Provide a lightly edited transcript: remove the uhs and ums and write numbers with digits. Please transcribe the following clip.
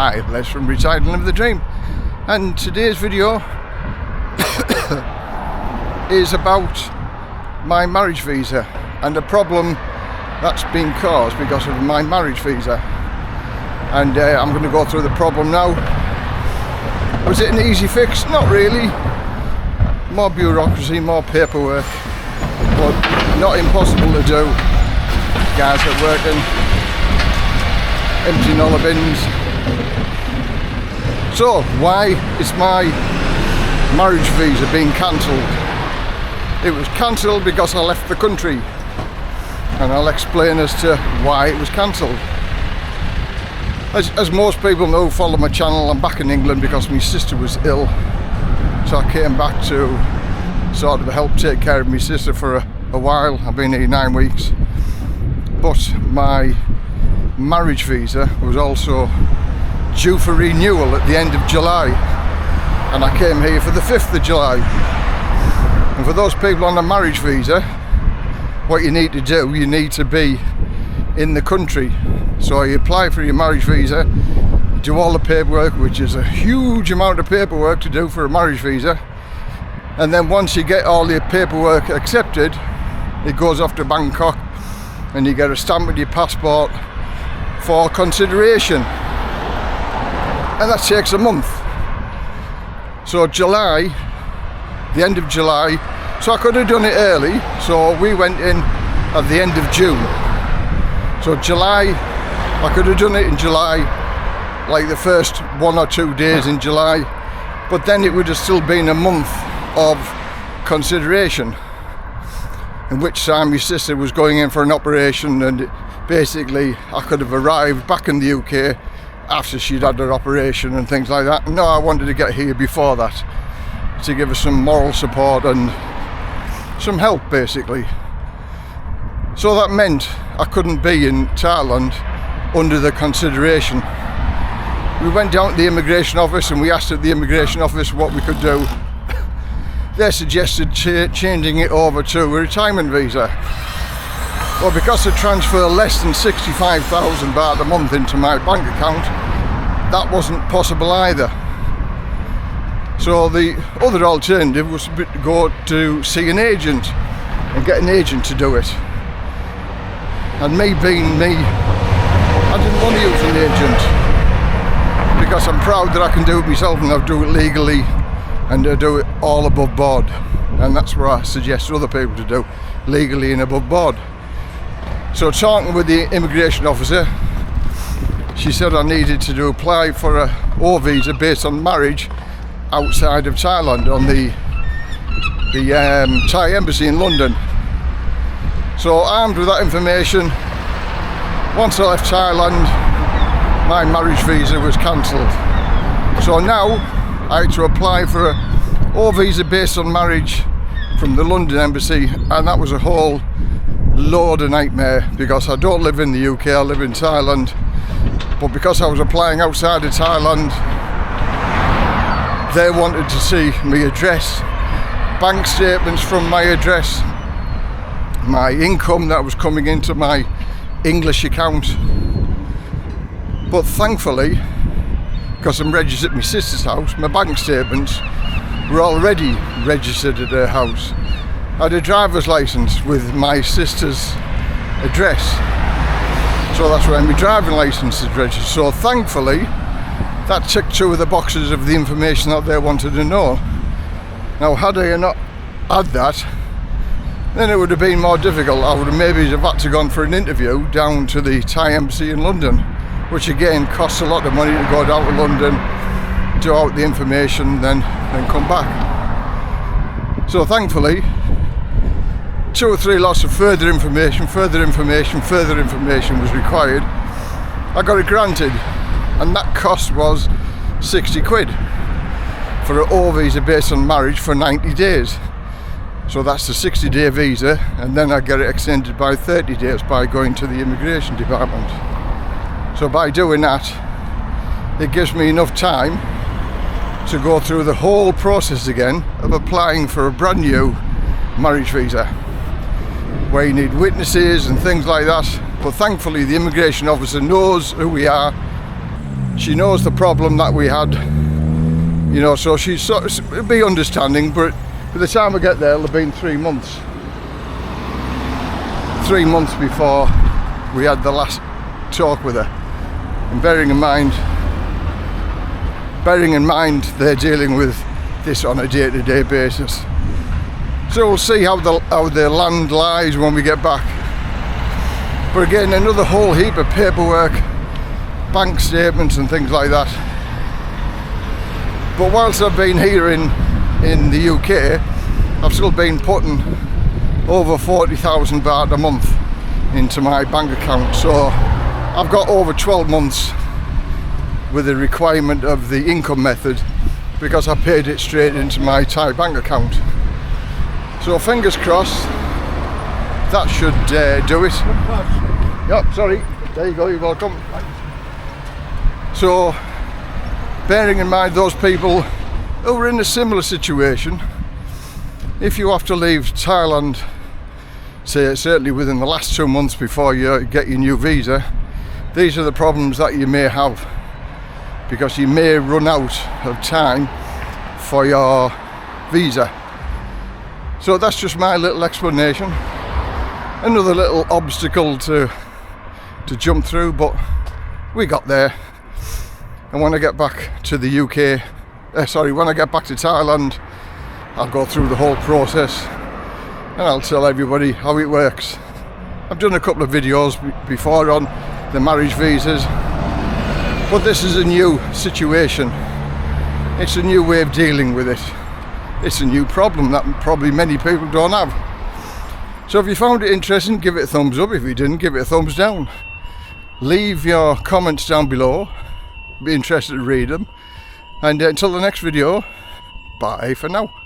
Hi, Les from Retired and Live the Dream, and today's video is about my marriage visa and a problem that's been caused because of my marriage visa. And I'm going to go through the problem now. Was it an easy fix? Not really. More bureaucracy, more paperwork, but not impossible to do. Guys are working, emptying all the bins. So why is my marriage visa being cancelled? It was cancelled because I left the country, and I'll explain as to why it was cancelled. As most people know who follow my channel, I'm back in England because my sister was ill, so I came back to sort of help take care of my sister for a while. I've been here 9 weeks, but my marriage visa was also due for renewal at the end of July, and I came here for the 5th of July. And for those people on a marriage visa, what you need to do, you need to be in the country. So you apply for your marriage visa, you do all the paperwork, which is a huge amount of paperwork to do for a marriage visa, and then once you get all your paperwork accepted, it goes off to Bangkok and you get a stamp with your passport for consideration, and that takes a month. So July, the end of July, so I could have done it early, so we went in at the end of June. So July, I could have done it in July, like the first 1 or 2 days in July, but then it would have still been a month of consideration, in which time my sister was going in for an operation, and basically I could have arrived back in the UK after she'd had her operation and things like that. No, I wanted to get here before that to give her some moral support and some help, basically. So that meant I couldn't be in Thailand under the consideration. We went down to the immigration office and we asked at the immigration office what we could do. They suggested changing it over to a retirement visa. Well, because I transfer less than 65,000 baht a month into my bank account, that wasn't possible either. So the other alternative was to go to see an agent and get an agent to do it. And me being me, I didn't want to use an agent because I'm proud that I can do it myself, and I do it legally and I do it all above board. And that's what I suggest other people to do, legally and above board. So talking with the immigration officer, she said I needed to apply for a O visa based on marriage outside of Thailand on the Thai embassy in London. So armed with that information, once I left Thailand, my marriage visa was cancelled. So now I had to apply for a O visa based on marriage from the London embassy, and that was a whole load of nightmare because I don't live in the UK, I live in Thailand. But because I was applying outside of Thailand, they wanted to see my address, bank statements from my address, my income that was coming into my English account. But thankfully, because I'm registered at my sister's house, my bank statements were already registered at her house. I had a driver's license with my sister's address, so that's where my driving license is registered. So thankfully that ticked 2 of the boxes of the information that they wanted to know. Now had I not had that, then it would have been more difficult. I would have maybe had to gone for an interview down to the Thai embassy in London, which again costs a lot of money to go down to London, do out the information, then come back. So thankfully 2 or 3 lots of further information was required. I got it granted, and that cost was 60 quid for an O visa based on marriage for 90 days. So that's a 60-day visa, and then I get it extended by 30 days by going to the immigration department. So by doing that, it gives me enough time to go through the whole process again of applying for a brand new marriage visa, where you need witnesses and things like that. But thankfully the immigration officer knows who we are, She knows the problem that we had, you know, so she's sort of be understanding, but by the time I get there, it'll have been 3 months. 3 months before we had the last talk with her. And bearing in mind they're dealing with this on a day-to-day basis. So we'll see how the land lies when we get back. But again, another whole heap of paperwork, bank statements and things like that. But whilst I've been here in the UK, I've still been putting over 40,000 baht a month into my bank account. So I've got over 12 months with the requirement of the income method, because I paid it straight into my Thai bank account. So fingers crossed, that should do it. Yep, sorry, there you go, you're welcome. So bearing in mind those people who are in a similar situation, if you have to leave Thailand, say certainly within the last 2 months before you get your new visa, these are the problems that you may have, because you may run out of time for your visa. So that's just my little explanation. Another little obstacle to jump through, but we got there. And when I get back to the UK, when I get back to Thailand, I'll go through the whole process and I'll tell everybody how it works. I've done a couple of videos before on the marriage visas, but this is a new situation. It's a new way of dealing with it. It's a new problem that probably many people don't have. So if you found it interesting, give it a thumbs up. If you didn't, give it a thumbs down. Leave your comments down below. Be interested to read them. And until the next video, bye for now.